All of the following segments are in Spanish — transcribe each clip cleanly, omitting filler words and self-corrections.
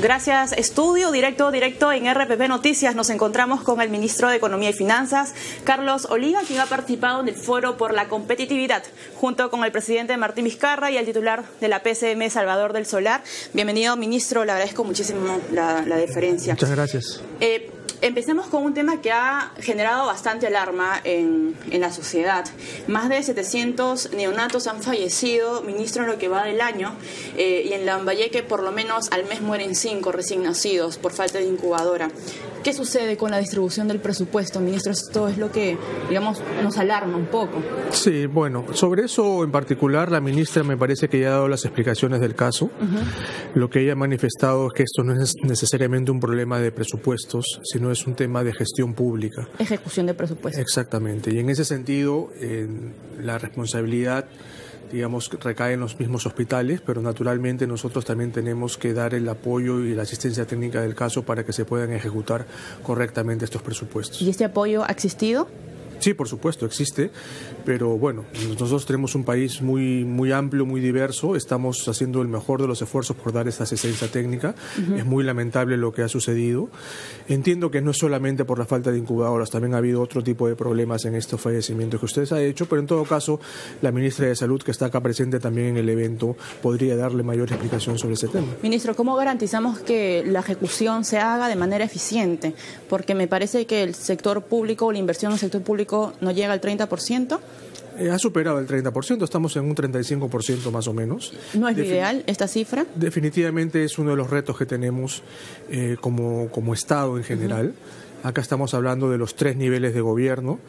Gracias, estudio directo en RPP Noticias. Nos encontramos con el ministro de Economía y Finanzas, Carlos Oliva, quien ha participado en el foro por la competitividad, junto con el presidente Martín Vizcarra y el titular de la PCM, Salvador del Solar. Bienvenido, ministro, le agradezco muchísimo la deferencia. Muchas gracias. Empecemos con un tema que ha generado bastante alarma en la sociedad. Más de 700 neonatos han fallecido, ministro, en lo que va del año, y en Lambayeque por lo menos al mes mueren 5 recién nacidos por falta de incubadora. ¿Qué sucede con la distribución del presupuesto, ministro? Esto es lo que, digamos, nos alarma un poco. Sí, bueno, sobre eso en particular la ministra me parece que ya ha dado las explicaciones del caso. Lo que ella ha manifestado es que esto no es necesariamente un problema de presupuestos, sino es un tema de gestión pública. Ejecución de presupuestos. Exactamente, y en ese sentido la responsabilidad, digamos, recae en los mismos hospitales, pero naturalmente nosotros también tenemos que dar el apoyo y la asistencia técnica del caso para que se puedan ejecutar correctamente estos presupuestos. ¿Y este apoyo ha existido? Sí, por supuesto, existe, pero bueno, nosotros tenemos un país muy amplio, muy diverso, estamos haciendo el mejor de los esfuerzos por dar esta asistencia técnica. Es muy lamentable lo que ha sucedido. Entiendo que no es solamente por la falta de incubadoras, también ha habido otro tipo de problemas en estos fallecimientos que ustedes han hecho, pero en todo caso, la ministra de Salud, que está acá presente también en el evento, podría darle mayor explicación sobre ese tema. Ministro, ¿cómo garantizamos que la ejecución se haga de manera eficiente? Porque me parece que el sector público, la inversión en el sector público no llega al 30%. Ha superado el 30%, estamos en un 35% más o menos. ¿No es lo ideal esta cifra? Definitivamente es uno de los retos que tenemos como Estado en general. Acá estamos hablando de los 3 niveles de gobierno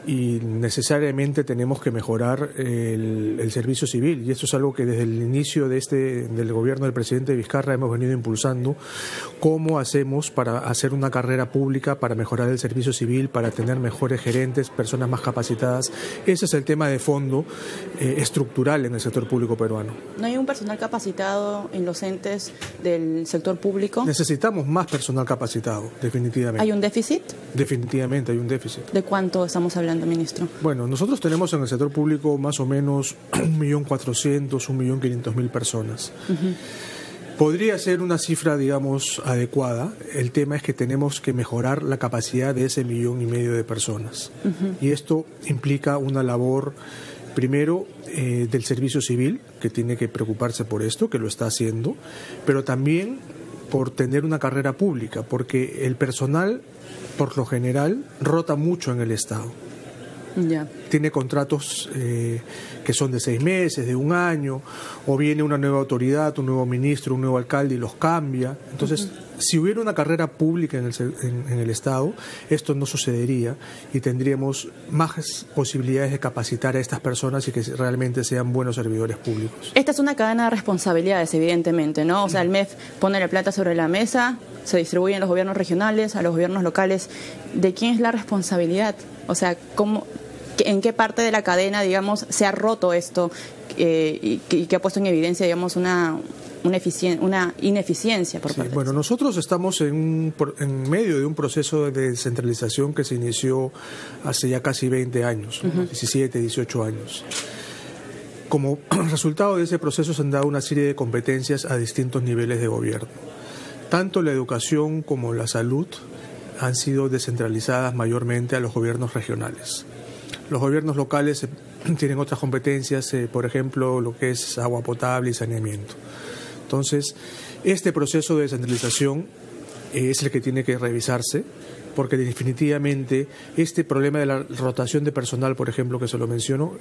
y necesariamente tenemos que mejorar el servicio civil, y esto es algo que desde el inicio del gobierno del presidente Vizcarra hemos venido impulsando. ¿Cómo hacemos para hacer una carrera pública, para mejorar el servicio civil, para tener mejores gerentes, personas más capacitadas? Ese es el tema de fondo estructural en el sector público peruano. ¿No hay un personal capacitado en los entes del sector público? Necesitamos más personal capacitado, definitivamente. ¿Hay un déficit? Definitivamente hay un déficit. ¿De cuánto estamos hablando, ministro? Bueno, nosotros tenemos en el sector público más o menos 1.400.000, 1.500.000 personas. Podría ser una cifra, digamos, adecuada. El tema es que tenemos que mejorar la capacidad de ese 1,5 millones de personas. Y esto implica una labor, primero, del servicio civil, que tiene que preocuparse por esto, que lo está haciendo, pero también por tener una carrera pública, porque el personal, por lo general, rota mucho en el Estado. Tiene contratos que son de 6 meses, de 1 año, o viene una nueva autoridad, un nuevo ministro, un nuevo alcalde y los cambia. Entonces, si hubiera una carrera pública en el Estado, esto no sucedería y tendríamos más posibilidades de capacitar a estas personas y que realmente sean buenos servidores públicos. Esta es una cadena de responsabilidades, evidentemente, ¿no? O sea, el MEF pone la plata sobre la mesa, se distribuye a los gobiernos regionales, a los gobiernos locales. ¿De quién es la responsabilidad? O sea, ¿en qué parte de la cadena, digamos, se ha roto esto y que ha puesto en evidencia, digamos, una ineficiencia por parte? Bueno, nosotros estamos en medio de un proceso de descentralización que se inició hace ya casi 20 años, 17, 18 años. Como resultado de ese proceso se han dado una serie de competencias a distintos niveles de gobierno. Tanto la educación como la salud han sido descentralizadas mayormente a los gobiernos regionales. Los gobiernos locales tienen otras competencias, por ejemplo, lo que es agua potable y saneamiento. Entonces, este proceso de descentralización es el que tiene que revisarse, porque definitivamente este problema de la rotación de personal, por ejemplo, que se lo menciono,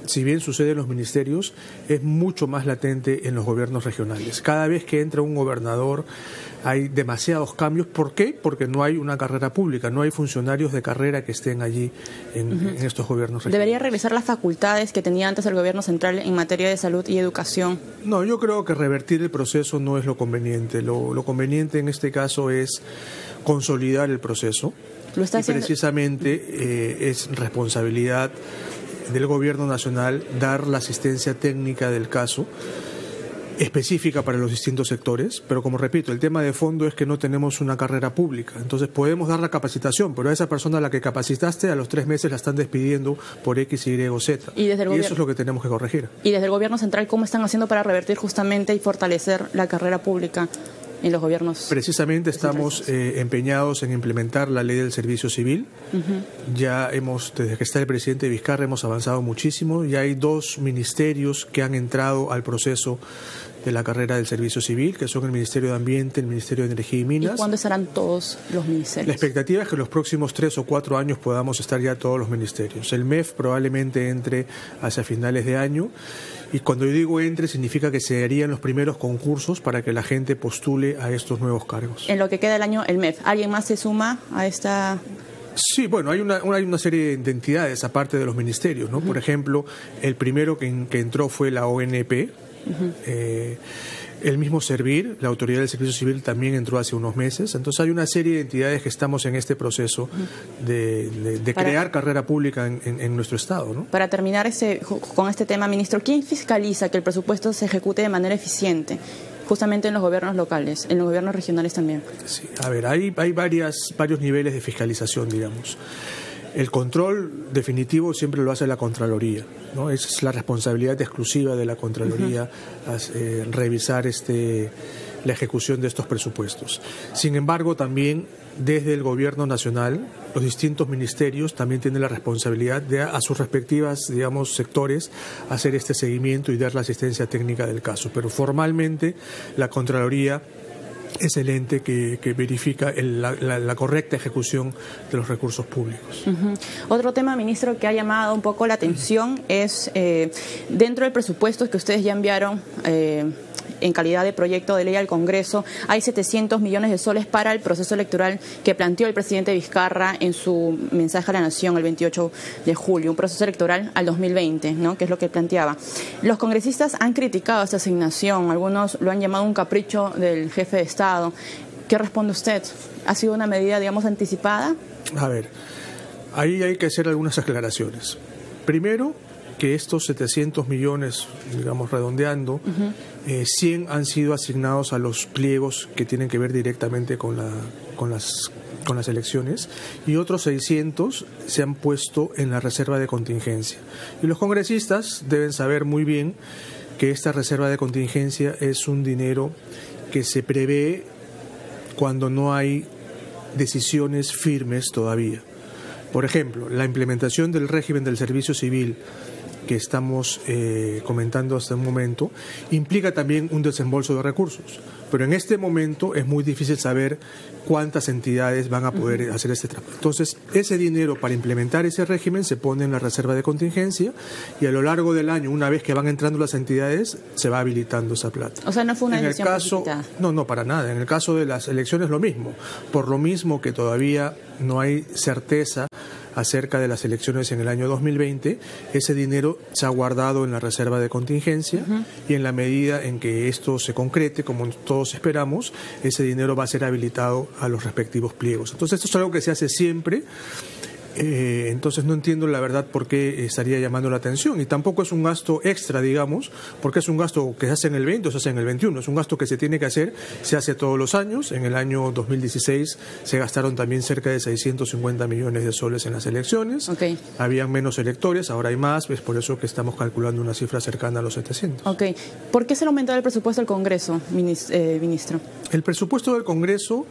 si bien sucede en los ministerios, es mucho más latente en los gobiernos regionales. Cada vez que entra un gobernador hay demasiados cambios. ¿Por qué? Porque no hay una carrera pública, no hay funcionarios de carrera que estén allí en estos gobiernos regionales. ¿Debería revisar las facultades que tenía antes el gobierno central en materia de salud y educación? No, yo creo que revertir el proceso no es lo conveniente. Lo conveniente en este caso es consolidar el proceso. ¿Lo está haciendo? Precisamente es responsabilidad del gobierno nacional dar la asistencia técnica del caso específica para los distintos sectores, pero como repito, el tema de fondo es que no tenemos una carrera pública. Entonces podemos dar la capacitación, pero a esa persona a la que capacitaste a los 3 meses la están despidiendo por X, Y o Z. Y eso es lo que tenemos que corregir. ¿Y desde el gobierno central cómo están haciendo para revertir justamente y fortalecer la carrera pública? en los gobiernos. Precisamente estamos empeñados en implementar la ley del servicio civil. Ya desde que está el presidente Vizcarra, hemos avanzado muchísimo. Ya hay 2 ministerios que han entrado al proceso de la carrera del servicio civil, que son el Ministerio de Ambiente, el Ministerio de Energía y Minas. ¿Y cuándo estarán todos los ministerios? La expectativa es que en los próximos 3 o 4 años podamos estar ya todos los ministerios. El MEF probablemente entre hacia finales de año, y cuando yo digo entre, significa que se harían los primeros concursos para que la gente postule a estos nuevos cargos. En lo que queda del año, el MEF, ¿alguien más se suma a esta...? Sí, bueno, hay una serie de entidades aparte de los ministerios, ¿no? Por ejemplo, el primero que entró fue la ONP. El mismo Servir, la Autoridad del Servicio Civil, también entró hace unos meses. Entonces hay una serie de entidades que estamos en este proceso de crear carrera pública en nuestro Estado, ¿no? Para terminar con este tema, ministro, ¿quién fiscaliza que el presupuesto se ejecute de manera eficiente? Justamente en los gobiernos locales, en los gobiernos regionales también. Sí, a ver, hay varios niveles de fiscalización, digamos. El control definitivo siempre lo hace la Contraloría, ¿no? Es la responsabilidad exclusiva de la Contraloría revisar la ejecución de estos presupuestos. Sin embargo, también desde el Gobierno Nacional, los distintos ministerios también tienen la responsabilidad de, a sus respectivas, digamos, sectores, hacer este seguimiento y dar la asistencia técnica del caso. Pero formalmente la Contraloría es el ente que verifica la correcta ejecución de los recursos públicos. Otro tema, ministro, que ha llamado un poco la atención es dentro del presupuesto que ustedes ya enviaron en calidad de proyecto de ley al Congreso, hay 700 millones de soles para el proceso electoral que planteó el presidente Vizcarra en su mensaje a la Nación el 28 de julio, un proceso electoral al 2020, ¿no? Que es lo que planteaba. Los congresistas han criticado esta asignación, algunos lo han llamado un capricho del jefe de Estado. ¿Qué responde usted? ¿Ha sido una medida, digamos, anticipada? A ver, ahí hay que hacer algunas aclaraciones. Primero, que estos 700 millones, digamos, redondeando, 100 han sido asignados a los pliegos que tienen que ver directamente con las elecciones, y otros 600 se han puesto en la reserva de contingencia. Y los congresistas deben saber muy bien que esta reserva de contingencia es un dinero que se prevé cuando no hay decisiones firmes todavía. Por ejemplo, la implementación del régimen del servicio civil que estamos comentando hasta un momento, implica también un desembolso de recursos. Pero en este momento es muy difícil saber cuántas entidades van a poder hacer este trabajo. Entonces, ese dinero para implementar ese régimen se pone en la reserva de contingencia y a lo largo del año, una vez que van entrando las entidades, se va habilitando esa plata. O sea, no fue una decisión precipitada. No, para nada. En el caso de las elecciones lo mismo. Por lo mismo que todavía no hay certeza acerca de las elecciones en el año 2020, ese dinero se ha guardado en la reserva de contingencia y en la medida en que esto se concrete, como todos esperamos, ese dinero va a ser habilitado a los respectivos pliegos. Entonces, esto es algo que se hace siempre. Entonces no entiendo la verdad por qué estaría llamando la atención, y tampoco es un gasto extra, digamos, porque es un gasto que se hace en el 20 o se hace en el 21, es un gasto que se tiene que hacer, se hace todos los años. En el año 2016 se gastaron también cerca de 650 millones de soles en las elecciones. Habían menos electores, ahora hay más, es por eso que estamos calculando una cifra cercana a los 700. ¿Por qué se ha aumentado el presupuesto del Congreso, ministro? El presupuesto del Congreso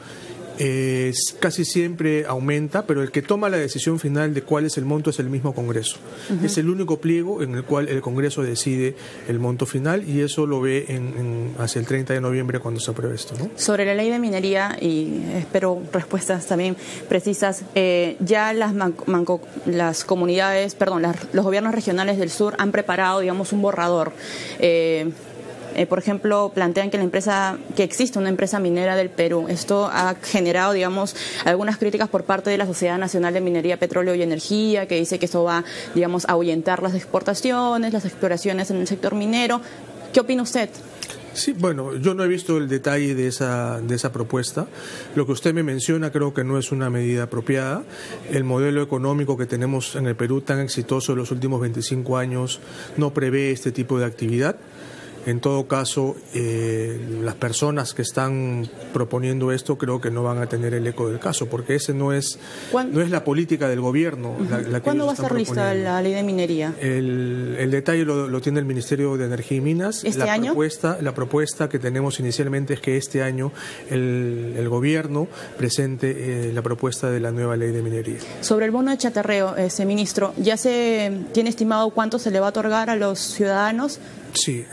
casi siempre aumenta, pero el que toma la decisión final de cuál es el monto es el mismo Congreso. Es el único pliego en el cual el Congreso decide el monto final, y eso lo ve hacia el 30 de noviembre cuando se apruebe esto, ¿no? Sobre la ley de minería, y espero respuestas también precisas, ya las comunidades, los gobiernos regionales del sur han preparado, digamos, un borrador. Por ejemplo, plantean que existe una empresa minera del Perú. Esto ha generado, digamos, algunas críticas por parte de la Sociedad Nacional de Minería, Petróleo y Energía, que dice que eso va, digamos, a ahuyentar las exportaciones, las exploraciones en el sector minero. ¿Qué opina usted? Sí, bueno, yo no he visto el detalle de esa propuesta. Lo que usted me menciona creo que no es una medida apropiada. El modelo económico que tenemos en el Perú, tan exitoso en los últimos 25 años, no prevé este tipo de actividad. En todo caso, las personas que están proponiendo esto creo que no van a tener el eco del caso, porque ese no es la política del gobierno. ¿Cuándo va a estar lista la ley de minería? El detalle lo tiene el Ministerio de Energía y Minas. ¿Este año? La propuesta que tenemos inicialmente es que este año el gobierno presente la propuesta de la nueva ley de minería. Sobre el bono de chatarreo, ministro, ¿ya se tiene estimado cuánto se le va a otorgar a los ciudadanos? Sí,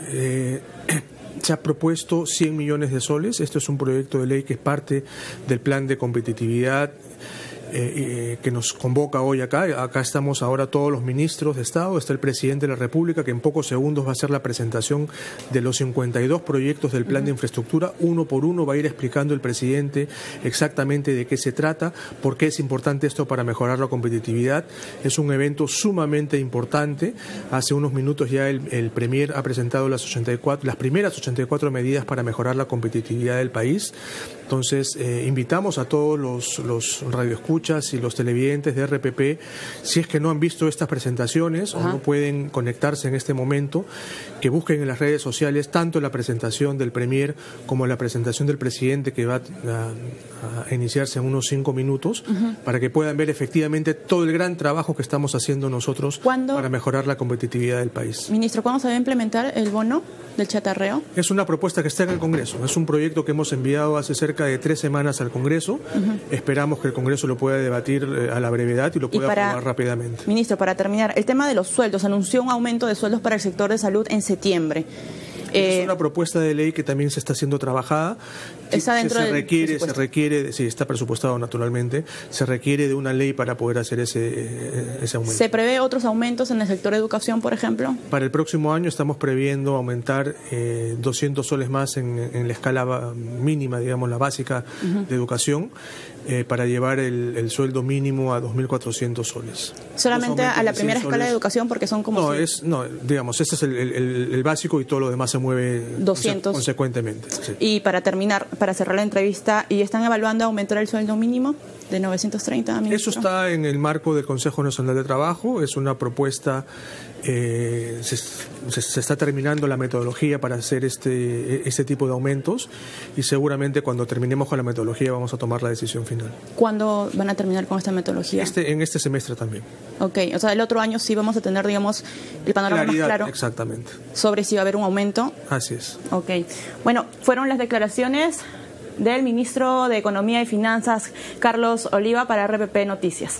se ha propuesto 100 millones de soles. Esto es un proyecto de ley que es parte del plan de competitividad que nos convoca hoy acá. Acá estamos ahora todos los ministros de Estado, está el presidente de la República, que en pocos segundos va a hacer la presentación de los 52 proyectos del plan de infraestructura. Uno por uno va a ir explicando el presidente exactamente de qué se trata, por qué es importante esto para mejorar la competitividad. Es un evento sumamente importante. Hace unos minutos ya el Premier ha presentado las primeras 84 medidas para mejorar la competitividad del país. Entonces, invitamos a todos los radioescuchas y los televidentes de RPP, si es que no han visto estas presentaciones o no pueden conectarse en este momento, que busquen en las redes sociales tanto la presentación del Premier como la presentación del presidente, que va a iniciarse en unos 5 minutos, para que puedan ver efectivamente todo el gran trabajo que estamos haciendo nosotros para mejorar la competitividad del país. Ministro, ¿cuándo se va a implementar el bono del chatarreo? Es una propuesta que está en el Congreso. Es un proyecto que hemos enviado hace cerca de 3 semanas al Congreso. Esperamos que el Congreso lo pueda debatir a la brevedad y lo pueda aprobar rápidamente. Ministro, para terminar, el tema de los sueldos. Anunció un aumento de sueldos para el sector de salud en septiembre. Es una propuesta de ley que también se está siendo trabajada. Está dentro del requiere, sí, está presupuestado naturalmente, se requiere de una ley para poder hacer ese aumento. ¿Se prevé otros aumentos en el sector de educación, por ejemplo? Para el próximo año estamos previendo aumentar 200 soles más en la escala mínima, digamos, la básica de educación, para llevar el sueldo mínimo a 2.400 soles. ¿Solamente a la primera escala de educación? Porque son como... Digamos, este es el básico y todo lo demás se mueve 200 consecuentemente. Sí. Y para terminar, para cerrar la entrevista, ¿y están evaluando aumentar el sueldo mínimo de 930, ministro? Eso está en el marco del Consejo Nacional de Trabajo, es una propuesta, se está terminando la metodología para hacer este tipo de aumentos, y seguramente cuando terminemos con la metodología vamos a tomar la decisión final. ¿Cuándo van a terminar con esta metodología? En este semestre también. Ok, o sea, el otro año sí vamos a tener, digamos, el panorama más claro. Exactamente. Sobre si va a haber un aumento. Así es. Ok. Bueno, fueron las declaraciones del ministro de Economía y Finanzas, Carlos Oliva, para RPP Noticias.